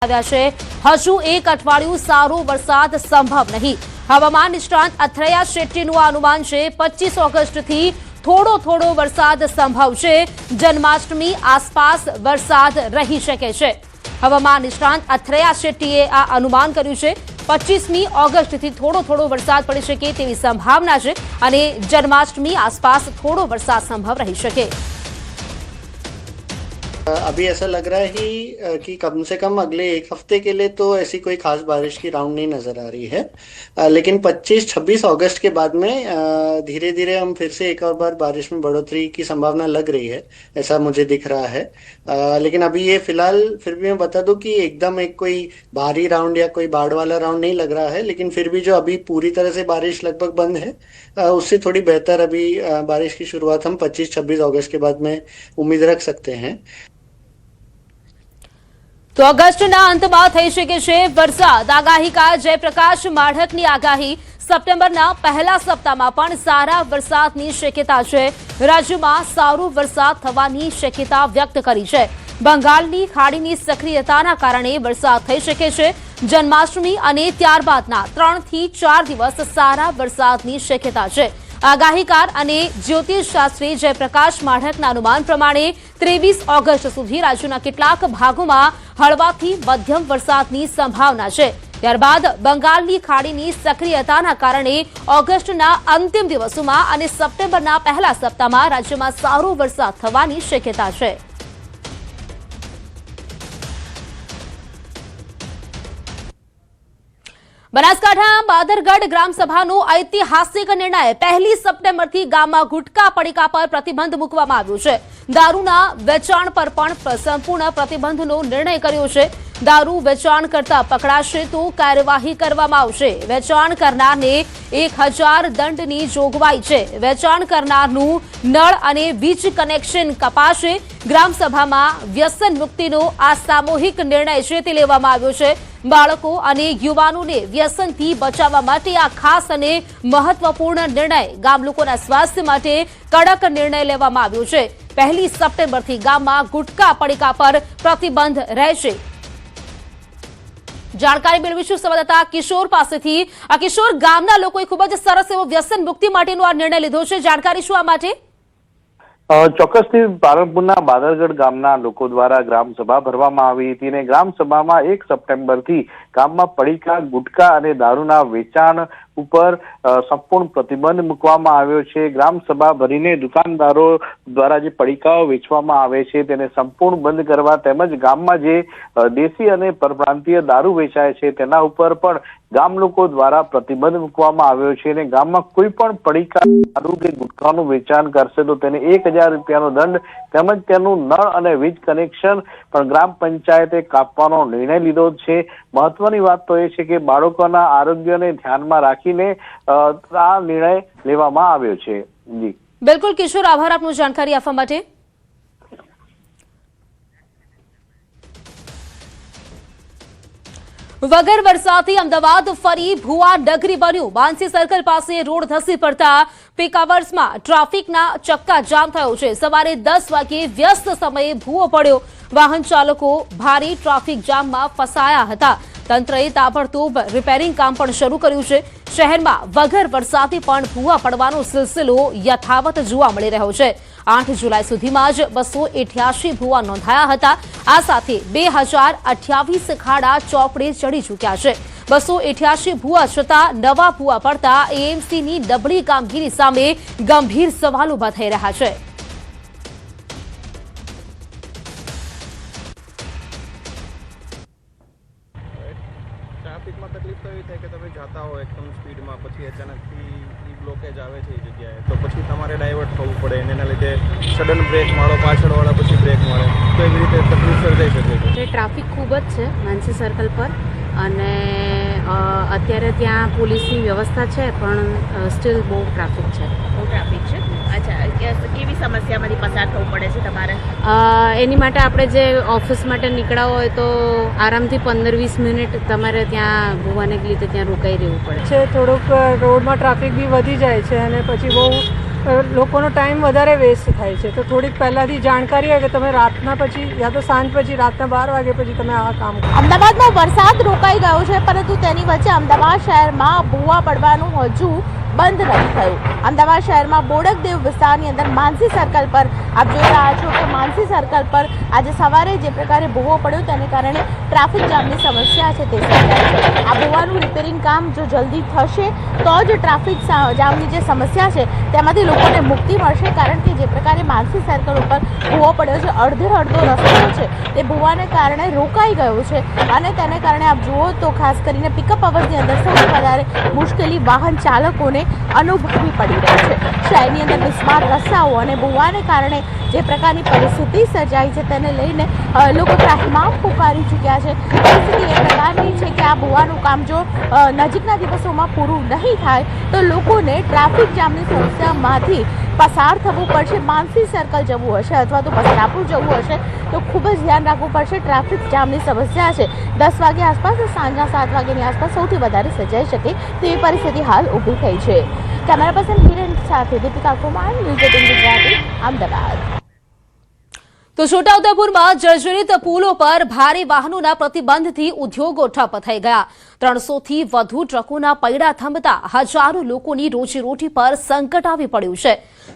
હજુ એક અઠવાડિયું સારો વરસાદ સંભવ નહીં। હવામાન નિષ્ણાંત અથરૈયા શેટ્ટીનું અનુમાન છે 25 ઓગસ્ટથી થોડો વરસાદ સંભવ છે। જન્માષ્ટમી આસપાસ વરસાદ રહી શકે છે। હવામાન નિષ્ણાંત અથરૈયા શેટ્ટીએ આ અનુમાન કર્યું છે। 25મી ઓગસ્ટથી થોડો વરસાદ પડી શકે તેવી સંભાવના છે અને જન્માષ્ટમી આસપાસ થોડો વરસાદ સંભવ રહી શકે। अभी ऐसा लग रहा है कि कम से कम अगले एक हफ्ते के लिए तो ऐसी कोई खास बारिश की राउंड नहीं नजर आ रही है, लेकिन 25-26 अगस्त के बाद में धीरे धीरे हम फिर से एक और बार बारिश में बढ़ोतरी की संभावना लग रही है, ऐसा मुझे दिख रहा है। लेकिन अभी ये फिलहाल फिर भी मैं बता दूं कि एकदम एक कोई भारी राउंड या कोई बाढ़ वाला राउंड नहीं लग रहा है, लेकिन फिर भी जो अभी पूरी तरह से बारिश लगभग बंद है उससे थोड़ी बेहतर अभी बारिश की शुरुआत हम 25-26 अगस्त के बाद में उम्मीद रख सकते हैं। तो ऑगस्टના અંતમાં થઈ શકે છે વરસાદ। આગાહીકાર જયપ્રકાશ માઢકની આગાહી સપ્ટેમ્બરના પહેલા સપ્તાહમાં પણ સારા વરસાદની શક્યતા છે। રાજ્યમાં સારો વરસાદ થવાની શક્યતા વ્યક્ત કરી છે। બંગાળની ખાડીની સક્રિયતાના કારણે વરસાદ થઈ શકે છે। જન્માષ્ટમી અને ત્યારબાદના 3 થી 4 દિવસ સારા વરસાદની શક્યતા છે। આગાહીકાર અને જ્યોતિષશાસ્ત્રી જયપ્રકાશ માઢકના અનુમાન પ્રમાણે 23 ઓગસ્ટ સુધી રાજ્યના કેટલાક ભાગોમાં હળવાથી મધ્યમ વરસાદની સંભાવના છે। ત્યારબાદ બંગાળની ખાડીની સક્રિયતાના કારણે ઓગસ્ટના અંતિમ દિવસોમાં અને સપ્ટેમ્બરના પહેલા સપ્તાહમાં રાજ્યમાં સારો વરસાદ થવાની શક્યતા છે। બનાસકાંઠા બાદરગઢ ગ્રામસભાનો ઐતિહાસિક નિર્ણય। 1 સપ્ટેમ્બરથી ગામમાં ગુટકા પડીકા પર પ્રતિબંધ મૂકવામાં આવ્યો છે। દારૂના વેચાણ પર પણ સંપૂર્ણ પ્રતિબંધનો નિર્ણય કર્યો છે। દારૂ વેચાણ કરતા પકડાશે તો કાર્યવાહી કરવામાં આવશે। વેચાણ કરનારને 1000 દંડની જોગવાઈ છે। વેચાણ કરનારનું નળ અને વીજ કનેક્શન કપાશે। ગ્રામસભામાં વ્યસન મુક્તિનો આ સામૂહિક નિર્ણય છે તે લેવામાં આવ્યો છે। બાળકો અને યુવાનોને વ્યસનથી બચાવવા માટે આ ખાસ અને મહત્વપૂર્ણ નિર્ણય ગામ લોકોના સ્વાસ્થ્ય માટે કડક નિર્ણય લેવામાં આવ્યો છે। 1 સપ્ટેમ્બરથી ગામમાં ગુટકા પડીકા પર પ્રતિબંધ રહેશે। જાણકારી મેળવીશું સંવાદદાતા કિશોર પાસેથી। આ કિશોર, ગામના લોકોએ ખૂબ જ સરસ એવો વ્યસન મુક્તિ માટેનો આ નિર્ણય લીધો છે। જાણકારી શું આ માટે? ચોક્કસથી પાલનપુરના બાદરગઢ ગામના લોકો દ્વારા ગ્રામસભા ભરવામાં આવી હતી અને ગ્રામસભામાં 1 સપ્ટેમ્બરથી ગામમાં પડીકા, ગુટકા અને દારૂના વેચાણ ઉપર સંપૂર્ણ પ્રતિબંધ મૂકવામાં આવ્યો છે। ગ્રામસભા ભરીને દુકાનદારો દ્વારા જે પડીકાઓ વેચવામાં આવે છે તેને સંપૂર્ણ બંધ કરવા તેમજ ગામમાં જે દેશી અને પરપ્રાંતીય દારૂ વેચાય છે તેના ઉપર પણ ગામ લોકો દ્વારા પ્રતિબંધ મૂકવામાં આવ્યો છે અને ગામમાં કોઈ પણ પડીકા, દારૂ કે ગુટકાનું વેચાણ કરશે તો તેને 1000 રૂપિયાનો દંડ તેમજ તેનું નળ અને વીજ કનેક્શન પણ ગ્રામ પંચાયતે કાપવાનો નિર્ણય લીધો છે। મહત્વની વાત તો એ છે કે બાળકોના આરોગ્યને ધ્યાનમાં રાખીને આ નિર્ણય લેવામાં આવ્યો છે। જી બિલકુલ કિશોર, આભાર આપનું જાણકારી આપવા માટે। વગર વરસાદથી અમદાવાદ ફરી ભુવા નગરી બન્યું। બાંસી સર્કલ પાસે રોડ ધસી પડતા પીક અવર્સમાં ટ્રાફિકના ચક્કા જામ થયો છે। સવારે 10 વાગે વ્યસ્ત સમયે ભૂવો પડ્યો। વાહન ચાલકો ભારે ટ્રાફિક જામમાં ફસાયા હતા। તંત્રએ તાબડતોબ રિપેરિંગ કામ પણ શરૂ કર્યું છે। શહેરમાં વગર વરસાદથી પણ ભૂવા પડવાનો સિલસિલો યથાવત જોવા મળી રહ્યો છે। 8 જુલાઈ સુધીમાં જ 288 ભૂવા નોંધાયા હતા। આ સાથે 2028 ખાડા ચોપડે ચડી ચૂક્યા છે। 288 ભૂવા છતાં નવા ભૂવા પડતા એએમસીની નબળી કામગીરી સામે ગંભીર સવાલ ઉભા થઈ રહ્યા છે। ટ્રાફિકમાં તકલીફ તો એવી થાય કે તમે જતા હો એકદમ સ્પીડમાં, પછી અચાનકથી ઈ બ્લોકેજ આવે છે એ જગ્યાએ, તો પછી તમારે ડાયવર્ટ થવું પડે અને એના લીધે સડન બ્રેક મારો, પાછળવાળા પછી બ્રેક મારે, તો એવી રીતે તકલીફ સર્જાઈ શકે છે। ટ્રાફિક ખૂબ જ છે માનસી સર્કલ પર અને અત્યારે ત્યાં પોલીસની વ્યવસ્થા છે પણ સ્ટીલ બહુ ટ્રાફિક છે। બહુ ટ્રાફિક છે। અચ્છા, કેવી સમસ્યામાંથી પસાર થવું પડે છે તમારે? એની માટે આપણે જે ઓફિસ માટે નીકળ્યા હોય તો આરામથી 15-20 મિનિટ તમારે ત્યાં ભુવાને લીધે ત્યાં રોકાઈ રહેવું પડે છે। થોડુંક રોડમાં ટ્રાફિક બી વધી જાય છે અને પછી બહુ લોકોનો ટાઈમ વધારે વેસ્ટ થાય છે. તો થોડીક પહેલાંથી જાણકારી હોય કે તમે રાતના પછી યા તો સાંજ પછી રાતના 12 વાગે પછી તમે આ કામ કરો. અમદાવાદમાં વરસાદ રોકાઈ ગયો છે, પરંતુ તેની વચ્ચે અમદાવાદ શહેરમાં ભૂવા પડવાનું હજુ બંધ નથી થયું. અમદાવાદ શહેરમાં બોડકદેવ વિસ્તારની અંદર માનસી સર્કલ પર આપ જોઈ રહ્યા છો કે માનસી સર્કલ પર આજે સવારે જે પ્રકારે ભૂવો પડ્યો તેને કારણે ટ્રાફિક જામની સમસ્યા છે તે સર્જાઈ છે. આ ભૂવાનું રિપેરિંગ કામ જો જલ્દી થશે તો જ ટ્રાફિક જામની જે સમસ્યા છે તેમાંથી લોકોને મુક્તિ મળશે, કારણ કે જે પ્રકારે માનસી સર્કલ ઉપર ભૂવો પડ્યો છે, અડધો રસ્તો છે તે ભૂવાને કારણે રોકાઈ ગયો છે અને તેને કારણે આપ જુઓ તો ખાસ કરીને પિકઅપ અવર્સની અંદર સૌથી વધારે મુશ્કેલી વાહન ચાલકોને અનુભવવી પડી રહી છે. શહેરની અંદર બિસ્માર રસ્તાઓ અને ભૂવાને કારણે જે પ્રકારની પરિસ્થિતિ સર્જાઈ છે તેને લઈને લોકો ત્રાહિમામ પુકારી ચૂક્યા છે. પરિસ્થિતિ એ પ્રકારની છે કે આ ભૂવાનું કામ જો નજીકના દિવસોમાં પૂરું નહીં થાય તો લોકોને ટ્રાફિક જામની સમસ્યામાંથી પસાર થવું પડશે. માનસી સર્કલ જવું હશે અથવા તો બસરાપુર જવું હશે તો ખૂબ જ ધ્યાન રાખવું પડશે. ટ્રાફિક જામની સમસ્યા છે 10 વાગ્યા આસપાસ, સાંજના 7 વાગ્યાની આસપાસ સૌથી વધારે સર્જાઈ શકે તેવી પરિસ્થિતિ હાલ ઊભી થઈ છે. કેમેરા પર્સન કિરણ સાથે દીપિકા કુમાર, ન્યૂઝ 18 ગુજરાતી, અમદાવાદ. તો છોટાઉદેપુરમાં જર્જરિત પુલો પર ભારે વાહનોના પ્રતિબંધથી ઉદ્યોગો ઠપ થઈ ગયા. 300 થી વધુ ટ્રકોના પૈડા થંભતા હજારો લોકોની રોજીરોટી પર સંકટ આવી પડ્યું છે.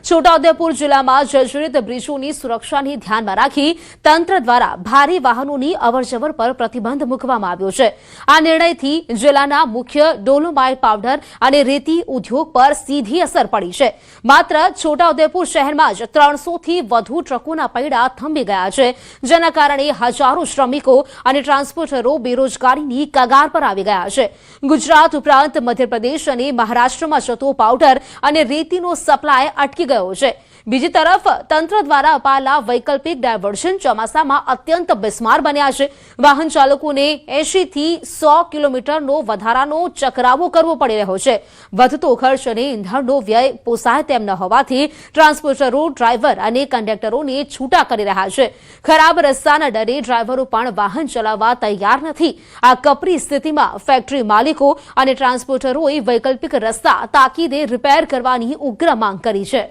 છોટાઉદેપુર જિલ્લામાં જર્જરિત બ્રિજોની સુરક્ષાને ધ્યાનમાં રાખી તંત્ર દ્વારા ભારે વાહનોની અવરજવર પર પ્રતિબંધ મૂકવામાં આવ્યો છે. આ નિર્ણયથી જિલ્લાના મુખ્ય ડોલોમાઇટ પાવડર અને રેતી ઉદ્યોગ પર સીધી અસર પડી છે. માત્ર છોટાઉદેપુર શહેરમાં જ 300 થી વધુ ટ્રકોના પૈડા થંભી ગયા છે, જેના કારણે હજારો શ્રમિકો અને ટ્રાન્સપોર્ટરો બેરોજગારીની કગાર પર આવી ગયા છે. ગુજરાત ઉપરાંત મધ્યપ્રદેશ અને મહારાષ્ટ્રમાં જતો પાવડર અને રેતીનો સપ્લાય અટકી ગયો છે. બીજી તરફ તંત્ર દ્વારા અપાયેલા વૈકલ્પિક ડાયવર્ઝન ચોમાસામાં અત્યંત બિસ્માર બન્યા છે. વાહન ચાલકોને 80 થી 100 કિલોમીટરનો વધારાનો ચકરાવો કરવો પડી રહ્યો છે. વધતો ખર્ચ અને ઇંધણનો વ્યય પોસાય તેમ ન હોવાથી ટ્રાન્સપોર્ટરો, ડ્રાઈવર અને કંડક્ટરોને છૂટા કરી રહ્યા છે. ખરાબ રસ્તાના ડરે ડ્રાઈવરો પણ વાહન ચલાવવા તૈયાર નથી. આ કપરી સ્થિતિમાં ફેક્ટરી માલિકો અને ટ્રાન્સપોર્ટરોએ વૈકલ્પિક રસ્તા તાકીદે રિપેર કરવાની ઉગ્ર માંગ કરી છે.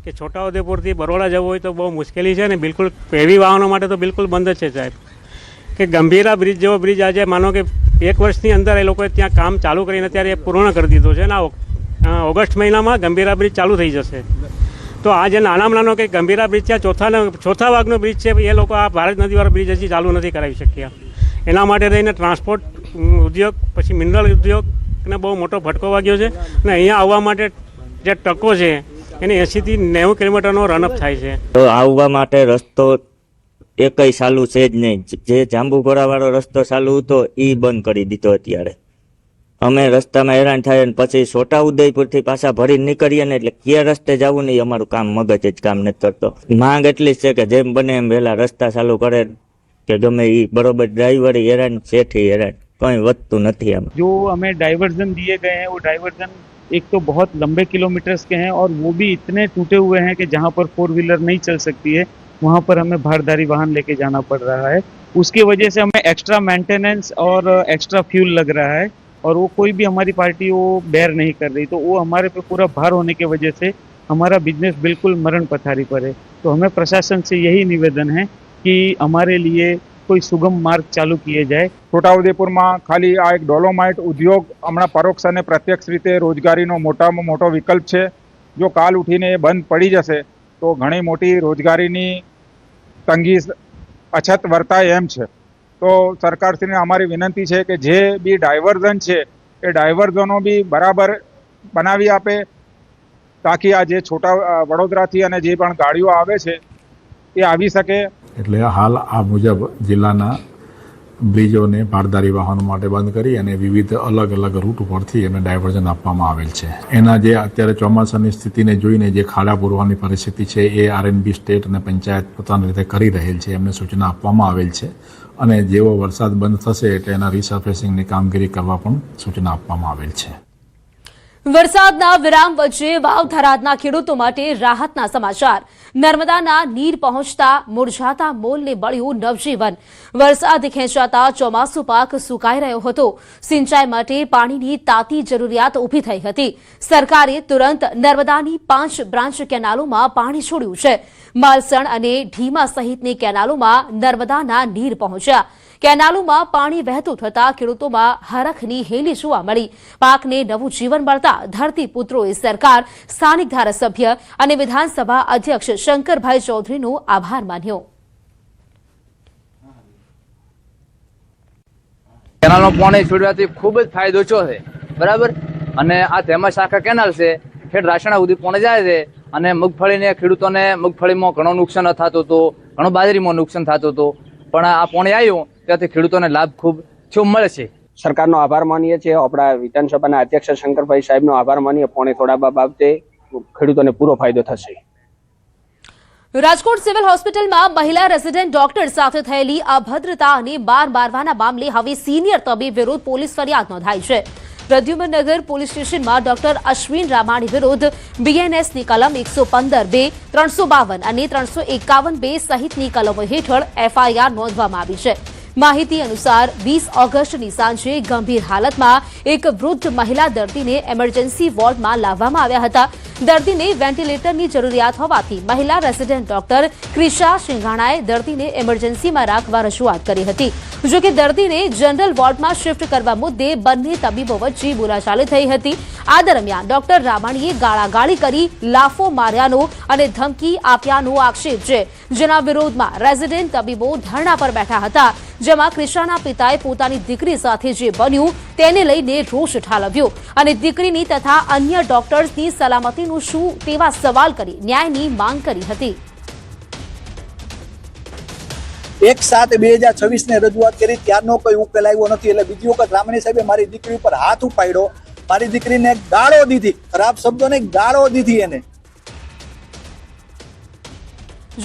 કે છોટાઉદેપુરથી બરોડા જવું હોય તો બહુ મુશ્કેલી છે ને બિલકુલ હેવી વાહનો માટે તો બિલકુલ બંધ જ છે સાહેબ. કે ગંભીરા બ્રિજ જેવો બ્રિજ આજે માનો કે 1 વર્ષની અંદર એ લોકોએ ત્યાં કામ ચાલુ કરીને અત્યારે પૂર્ણ કરી દીધું છે ને ઓગસ્ટ મહિનામાં ગંભીરા બ્રિજ ચાલુ થઈ જશે. તો આ જે નાનામાં નાનો કે ગંભીરા બ્રિજ છે, ચોથા ભાગનો બ્રિજ છે, એ લોકો આ ભારત નદીવાળો બ્રિજ હજી ચાલુ નથી કરાવી શક્યા. એના માટે થઈને ટ્રાન્સપોર્ટ ઉદ્યોગ પછી મિનરલ ઉદ્યોગને બહુ મોટો ફટકો વાગ્યો છે અને અહીંયા આવવા માટે જે ટ્રકો છે એને 80 થી 90 કિલોમીટરનો રનઅપ થાય છે. તો આવવા માટે રસ્તો એકય ચાલુ છે જ નહીં. જે જાંબુઘોડાવાળો રસ્તો ચાલુ હતો એ બંધ કરી દીધો. અત્યારે અમે રસ્તામાં હેરાન થાય ને પછી છોટાઉદેપુરથી પાછા ભરીને નીકળીએ ને એટલે કયા રસ્તે જવું નહીં અમારું કામ મગજ જ કામ નથી કરતો. માંગ એટલી જ છે કે જેમ બને એમ વહેલા રસ્તા ચાલુ કરે કે ગમે એ બરોબર. ડ્રાઈવર હેરાન, શેઠી હેરાન, કંઈ વધતું નથી. આમ जो हमें डाइवर्जन दिए गए हैं वो डाइवर्जन एक तो बहुत लंबे किलोमीटर्स के हैं और वो भी इतने टूटे हुए हैं कि जहाँ पर 4 व्हीलर नहीं चल सकती है वहाँ पर हमें भारदारी वाहन लेके जाना पड़ रहा है. उसकी वजह से हमें एक्स्ट्रा मेंटेनेंस और एक्स्ट्रा फ्यूल लग रहा है और वो कोई भी हमारी पार्टी वो बेयर नहीं कर रही. तो वो हमारे पे पूरा भार होने की वजह से हमारा बिजनेस बिल्कुल मरण पथारी पर है. तो हमें प्रशासन से यही निवेदन है कि हमारे लिए કોઈ સુગમ માર્ગ ચાલુ કિए જાય. છોટાઉદેપુરમાં ખાલી આ એક ડોલોમાઇટ ઉદ્યોગ હમણાં પરોક્ષ અને પ્રત્યક્ષ રીતે રોજગારીનો મોટામાં મોટો વિકલ્પ છે. જો કાલ ઉઠીને એ બંધ પડી જશે તો ઘણી મોટી રોજગારીની તંગી અછત વર્તાય એમ છે. તો સરકારશ્રીને અમારી વિનંતી છે કે જે બી ડાયવર્ઝન છે એ ડાયવર્ઝનો બી બરાબર બનાવી આપે તાકી આ જે વડોદરાથી અને જે પણ ગાડીઓ આવે છે એ આવી શકે. એટલે હાલ આ મુજબ જિલ્લાના બ્રિજોને ભારદારી વાહનો માટે બંધ કરી અને વિવિધ અલગ અલગ રૂટ ઉપરથી એને ડાયવર્ઝન આપવામાં આવેલ છે. એના જે અત્યારે ચોમાસાની સ્થિતિને જોઈને જે ખાડા પૂરવાની પરિસ્થિતિ છે એ આરએનબી સ્ટેટ અને પંચાયત પોતાની રીતે કરી રહેલ છે. એમને સૂચના આપવામાં આવેલ છે અને જેવો વરસાદ બંધ થશે એટલે એના રિસર્ફેસિંગની કામગીરી કરવા પણ સૂચના આપવામાં આવેલ છે. વરસાદના વિરામ વચ્ચે વાવ થરાદના ખેડૂતો માટે રાહતના સમાચાર. નર્મદાના નીર પહોંચતા મુરઝાતા મોલને મળ્યું નવજીવન. વરસાદ ખેંચાતા ચોમાસુ પાક સુકાઈ રહ્યો હતો. સિંચાઈ માટે પાણીની તાતી જરૂરિયાત ઊભી થઈ હતી. સરકારે તુરંત નર્મદાની 5 બ્રાન્ચ કેનાલોમાં પાણી છોડ્યું છે. માલસણ અને ઢીમા સહિતની કેનાલોમાં નર્મદાના નીર પહોંચ્યા. કેનાલોમાં પાણી વહેતું થતા ખેડૂતોમાં હરખની હેલી જોવા મળી. પાકને નવું જીવન મળતા ધરતીપુત્રોએ સરકાર, સ્થાનિક ધારાસભ્ય અને વિધાનસભા અધ્યક્ષ શંકરભાઈ ચૌધરીનો આભાર માન્યો. કેનાલમાં પાણી છોડવાથી ખૂબ જ ફાયદો છે, બરાબર. અને આ ધેમા શાખા કેનાલ છે, ખેડ રાસણા સુધી પાણી જાય છે. અને મગફળીને ખેડૂતોને મગફળીમાં ઘણો નુકસાન થતો હતો, ઘણો બાજરીમાં નુકસાન થતું હતું. પણ આ પાણી આવ્યું ત્યાંથી ખેડૂતોને લાભ ખૂબ મળે છે. સરકારનો આભાર માનીએ છીએ. આપણા વિધાનસભાના અધ્યક્ષ શંકરભાઈ સાહેબનો આભાર માનીએ. પાણી છોડાવવા બાબતે ખેડૂતોને પૂરો ફાયદો થશે. રાજકોટ સિવિલ હોસ્પિટલમાં મહિલા રેસિડેન્ટ ડોક્ટર સાથે થયેલી અભદ્રતા અને માર મારવાના મામલે હવે સિનિયર તબીબ વિરુદ્ધ પોલીસ ફરિયાદ નોંધાઈ છે. પ્રદ્યુમનનગર પોલીસ સ્ટેશનમાં ડોક્ટર અશ્વિન રામાણી વિરુદ્ધ બીએનએસની કલમ 115(2), 352 અને 351(2) સહિતની કલમો હેઠળ એફઆઈઆર નોંધવામાં આવી છે. માહિતી અનુસાર 20 ઓગસ્ટની સાંજે ગંભીર હાલતમાં એક વૃદ્ધ મહિલા દર્દીને એમરજન્સી વોર્ડમાં લાવવામાં આવ્યા હતા. દર્દીને વેન્ટિલેટરની જરૂરિયાત હોવાથી મહિલા રેસિડેન્ટ ડોક્ટર ક્રિશા સિંઘાણાએ દર્દીને એમરજન્સીમાં રાખવા રજૂઆત કરી હતી. જોકે દર્દીને જનરલ વોર્ડમાં શિફ્ટ કરવા મુદ્દે બંને તબીબો વચ્ચે બોલાચાલી થઈ હતી. આ દરમિયાન ડોક્ટર રામાણીએ ગાળાગાળી કરી, લાફો માર્યાનો અને ધમકી આપ્યાનો આક્ષેપ છે, જેના વિરોધમાં રેસિડેન્ટ તબીબો ધરણા પર બેઠા હતા. જેમાં ક્રિશાના પિતાએ પોતાની દીકરી સાથે જે બન્યું તેને લઈને રોષ ઠાલવ્યો અને દીકરીની તથા અન્ય ડોક્ટર્સની સલામતીનું શું તેવા સવાલ કરી ન્યાયની માંગ કરી હતી. 1/7/2026 ને રજૂઆત કરી, ત્યારનો કોઈ ઉકેલ આવ્યો નથી. એટલે બીજી વખત રામાણી સાહેબે મારી દીકરી ઉપર હાથ ઉપાડ્યો, મારી દીકરીને ગાળો દીધી, ખરાબ શબ્દોને ગાળો દીધી. એને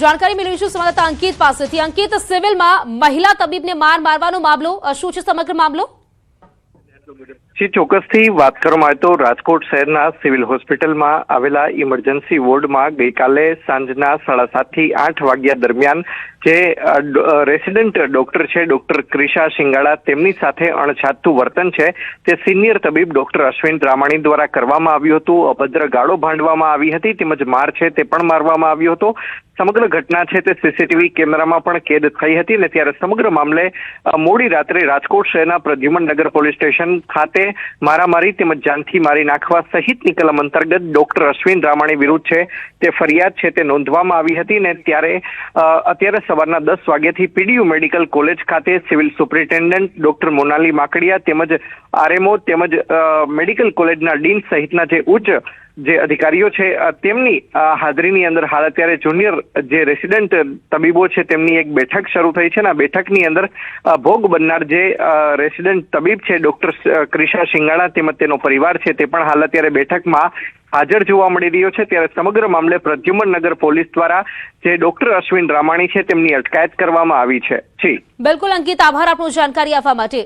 જાણકારી મેળવી છું સંવાદદાતા અંકિત પાસેથી. અંકિત, સિવિલમાં મહિલા તબીબને માર મારવાનો મામલો શું છે સમગ્ર મામલો? ચોક્કસથી વાત કરવામાં આવે તો રાજકોટ શહેરના સિવિલ હોસ્પિટલમાં આવેલા ઇમરજન્સી વોર્ડમાં ગઈકાલે સાંજના 7:30 થી 8 વાગ્યા દરમિયાન જે રેસિડેન્ટ ડોક્ટર છે, ડોક્ટર ક્રિશા સિંગાડા, તેમની સાથે અણછાતું વર્તન છે તે સિનિયર તબીબ ડોક્ટર અશ્વિન રામાણી દ્વારા કરવામાં આવ્યું હતું. અભદ્ર ગાળો ભાંડવામાં આવી હતી, તેમજ માર છે તે પણ મારવામાં આવ્યો હતો. સમગ્ર ઘટના છે તે સીસીટીવી કેમેરામાં પણ કેદ થઈ હતી ને ત્યારે સમગ્ર મામલે મોડી રાત્રે રાજકોટ શહેરના પ્રદ્યુમનનગર પોલીસ સ્ટેશન ખાતે મારામારી તેમજ જાનથી મારી નાખવા સહિતની કલમ અંતર્ગત ડોક્ટર અશ્વિન રામાણી વિરુદ્ધ છે તે ફરિયાદ છે તે નોંધવામાં આવી હતી. ને ત્યારે અત્યારે સવારના 10 વાગ્યાથી પીડીયુ મેડિકલ કોલેજ ખાતે civil superintendent doctor Monali Makadiya તેમજ આરએમઓ તેમજ મેડિકલ કોલેજના ડીન સહિતના જે ઉચ્ચ જે અધિકારીઓ છે તેમની હાજરીની અંદર હાલ અત્યારે જુનિયર જે રેસિડેન્ટ તબીબો છે તેમની એક બેઠક શરૂ થઈ છે. અને આ બેઠકની અંદર ભોગ બનનાર જે રેસિડેન્ટ તબીબ છે ડોક્ટર ક્રિશા સિંગાડા તેમજ તેનો પરિવાર છે તે પણ હાલ અત્યારે બેઠકમાં હાજર જોવા મળી રહ્યો છે. ત્યારે સમગ્ર મામલે પ્રદ્યુમનનગર પોલીસ દ્વારા જે ડોક્ટર અશ્વિન રામાણી છે તેમની અટકાયત કરવામાં આવી છે. જી બિલકુલ અંકિત, આભાર આપનો જાણકારી આપવા માટે.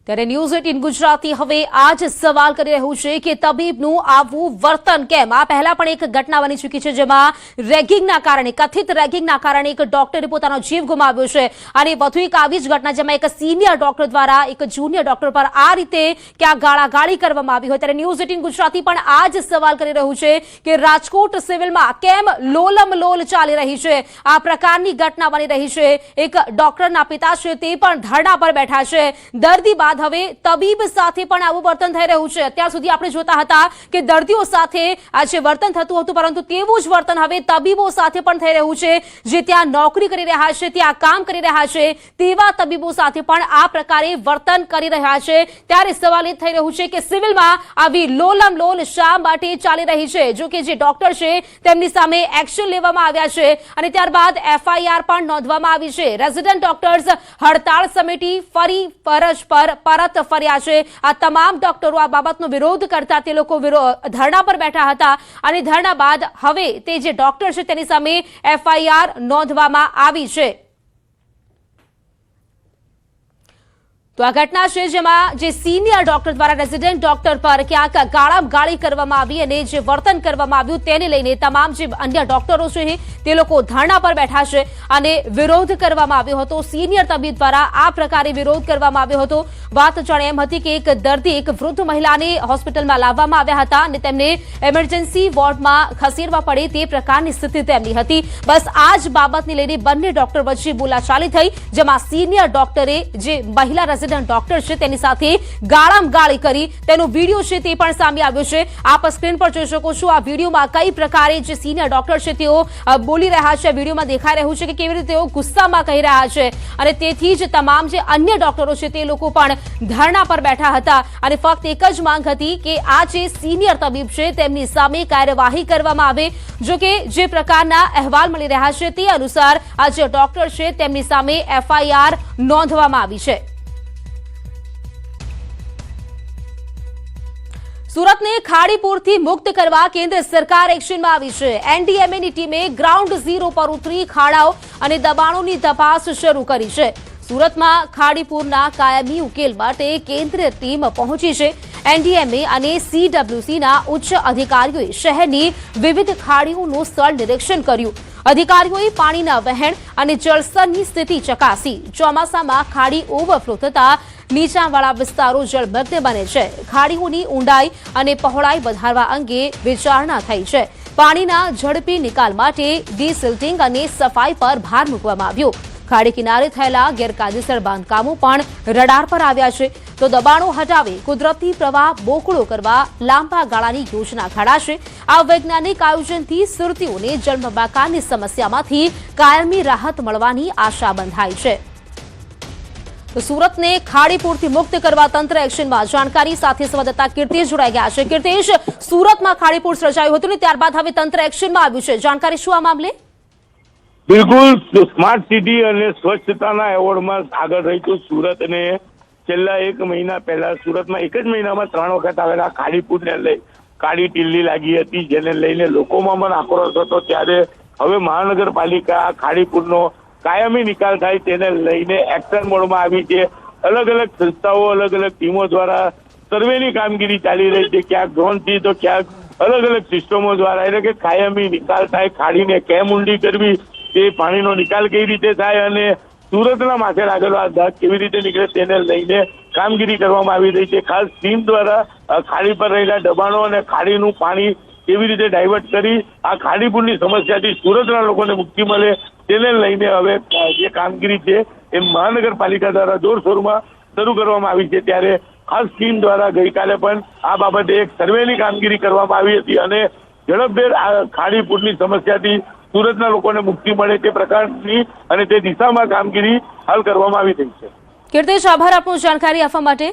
ત્યારે ન્યૂઝ 18 ગુજરાતી હવે આ જ સવાલ કરી રહ્યું છે કે તબીબનું આવું વર્તન કેમ? આ પહેલા પણ એક ઘટના બની ચૂકી છે જેમાં રેગિંગના કારણે, કથિત રેગિંગના કારણે એક ડોક્ટરે પોતાનો જીવ ગુમાવ્યો છે. અને વધુ એક આવી જ ઘટના જેમાં એક સિનિયર ડોક્ટર દ્વારા એક જુનિયર ડોક્ટર પર આ રીતે ક્યાં ગાળાગાળી કરવામાં આવી હોય. ત્યારે ન્યૂઝ 18 ગુજરાતી પણ આ જ સવાલ કરી રહ્યું છે કે રાજકોટ સિવિલમાં કેમ લોલમ લોલ ચાલી રહી છે? આ પ્રકારની ઘટના બની રહી છે. એક ડોક્ટરના પિતા છે તે પણ ધરણા પર બેઠા છે. દર્દી બાદ હવે તબીબ સાથે પણ આવું વર્તન થઈ રહ્યું છે. અત્યાર સુધી આપણે જોતા હતા કે દર્દીઓ સાથે આ જે વર્તન થતું હતું, પરંતુ તેવું જ વર્તન હવે તબીબો સાથે પણ થઈ રહ્યું છે. જે ત્યાં નોકરી કરી રહ્યા છે, ત્યાં કામ કરી રહ્યા છે, તેવા તબીબો સાથે પણ આ પ્રકારે વર્તન કરી રહ્યા છે. ત્યારે સવાલ એ થઈ રહ્યું છે કે સિવિલમાં આવી લોલમ લોલ શા માટે ચાલી રહી છે? જો કે જે ડોક્ટર છે તેમની સામે એક્શન લેવામાં આવ્યા છે અને ત્યારબાદ એફઆઈઆર પણ નોંધવામાં આવી છે. રેસિડેન્ટ ડોક્ટર્સ હડતાળ સમિતિ ફરી ફરજ પર પરત ફર્યા છે. આ તમામ ડોક્ટરો આ બાબતનો વિરોધ કરતા તે લોકો ધરણા પર બેઠા હતા અને ધરણા બાદ હવે તે જે ડોક્ટર છે તેની સામે એફઆઈઆર નોંધવામાં આવી છે. તો આ ઘટના છે જેમાં જે સિનિયર ડોક્ટર દ્વારા રેઝિડન્ટ ડોક્ટર પર ક્યાંક ગાળામગાળી કરવામાં આવી અને જે વર્તન કરવામાં આવ્યું તેને લઈને તમામ જે અન્ય ડોક્ટરો છે તે લોકો ધરણા પર બેઠા છે અને વિરોધ કરવામાં આવ્યો હતો. સિનિયર તબીબ દ્વારા આ પ્રકારે વિરોધ કરવામાં આવ્યો હતો. વાત જાણે એમ હતી કે એક દર્દી, એક વૃદ્ધ મહિલાને હોસ્પિટલમાં લાવવામાં આવ્યા હતા અને તેમને એમરજન્સી વોર્ડમાં ખસેડવા પડે તે પ્રકારની સ્થિતિ તેમની હતી. બસ આ જ બાબતને લઈને બંને ડોક્ટર વચ્ચે બોલાચાલી થઈ, જેમાં સિનિયર ડોક્ટરે જે મહિલા ડોક્ટર છે તેની સાથે ગાળામગાળી કરી તેનો વિડીયો છે તે પણ સામે આવ્યો છે. આપ સ્ક્રીન પર જોઈ શકો છો આ વિડીયોમાં કઈ પ્રકારે જે સિનિયર ડોક્ટર છે તેઓ બોલી રહ્યા છે. વિડીયોમાં દેખાઈ રહ્યું છે કે કેવી રીતે તેઓ ગુસ્સામાં કહી રહ્યા છે અને તેથી જ તમામ જે અન્ય ડોક્ટરો છે તે લોકો પણ ધરણા પર બેઠા હતા અને ફક્ત એક જ માંગ હતી કે આ જે સિનિયર તબીબ છે તેમની સામે કાર્યવાહી કરવામાં આવે. જો કે જે પ્રકારના અહેવાલ મળી રહ્યા છે તે અનુસાર આ જે ડોક્ટર છે તેમની સામે FIR નોંધવામાં આવી છે. સુરતને ખાડીપુરથી મુક્ત કરવા કેન્દ્ર સરકાર એક્શનમાં આવી છે. NDMAની ટીમે ગ્રાઉન્ડ ઝીરો પર ઉતરી ખાડાઓ અને દબાણોની તપાસ શરૂ કરી છે. સુરતમાં ખાડીપુરના કાયમી ઉકેલ માટે કેન્દ્રીય ટીમ પહોંચી છે. NDMA અને CWCના ઉચ્ચ અધિકારીઓએ શહેરની વિવિધ ખાડીઓનું સ્થળ નિરીક્ષણ કર્યું. અધિકારીઓએ પાણીના વહેણ અને જળસ્તરની સ્થિતિ ચકાસી. ચોમાસામાં ખાડી ઓવરફ્લો થતા નીચાણવાળા વિસ્તારો જળમગ્ન બને છે. ખાડીઓની ઊંડાઈ અને પહોળાઈ વધારવા અંગે વિચારણા થઈ છે. પાણીના ઝડપી નિકાલ માટે ડિસિલ્ટિંગ અને સફાઈ પર ભાર મૂકવામાં આવ્યો. ખાડી કિનારે થયેલા ગેરકાયદેસર બાંધકામો પણ રડાર પર આવ્યા છે. તો દબાણો હટાવી કુદરતી પ્રવાહ બોકળો કરવા લાંબા ગાળાની યોજના ઘડાશે. આ વૈજ્ઞાનિક આયોજનથી સુરતીઓને જળબંબાકારની સમસ્યામાંથી કાયમી રાહત મળવાની આશા બંધાઈ છે. તો સુરતને ખાડીપુરથી મુક્ત કરવા તંત્ર એક્શનમાં. જાણકારી સાથે સંવાદદાતા કીર્તિશ જોડાઈ ગયા છે. કીર્તિશ, સુરતમાં ખાડીપુર સર્જાયું હતું ને ત્યારબાદ હવે તંત્ર એક્શનમાં આવ્યું છે. જાણકારી શું આ મામલે? બિલકુલ, સ્માર્ટ સિટી અને સ્વચ્છતાના એવોર્ડમાં આગળ રહ્યું સુરતને છેલ્લા 1 મહિના પહેલા સુરતમાં એક જ મહિનામાં 3 વખત આવેલા ખાડીપુરને લઈ કાળી ટીલ્લી લાગી હતી, જેને લઈને લોકોમાં પણ આક્રોશ હતો. ત્યારે હવે મહાનગરપાલિકા ખાડીપુરનો કાયમી નિકાલ થાય તેને લઈને એક્શન મોડમાં આવી છે. અલગ અલગ સંસ્થાઓ, અલગ અલગ ટીમો દ્વારા સર્વેની કામગીરી ચાલી રહી છે. ક્યાંક ડ્રોનથી તો ક્યાંક અલગ અલગ સિસ્ટમો દ્વારા, એટલે કે કાયમી નિકાલ થાય, ખાડીને કેમ ઊંડી કરવી, તે પાણીનો નિકાલ કેવી રીતે થાય અને સુરતના માથે લાગેલો આ દાગ કેવી રીતે નીકળે તેને લઈને કામગીરી કરવામાં આવી રહી છે. ખાસ ટીમ દ્વારા ખાડી પર રહેલા દબાણો અને ખાડીનું પાણી કેવી રીતે ડાયવર્ટ કરી આ ખાડીપુરની સમસ્યાથી સુરતના લોકોને મુક્તિ મળે તેને લઈને હવે જે કામગીરી છે એ મહાનગરપાલિકા દ્વારા જોરશોરમાં શરૂ કરવામાં આવી છે. ત્યારે ખાસ ટીમ દ્વારા ગઈકાલે પણ આ બાબતે એક સર્વેની કામગીરી કરવામાં આવી હતી અને ઝડપભેર આ ખાડીપુરની સમસ્યાથી સુરતના લોકોને મુક્તિ મળે તે પ્રકારની અને તે દિશામાં કામગીરી હાલ કરવામાં આવી રહી છે. કીર્તિશ, આભાર આપનો જાણકારી આપવા માટે.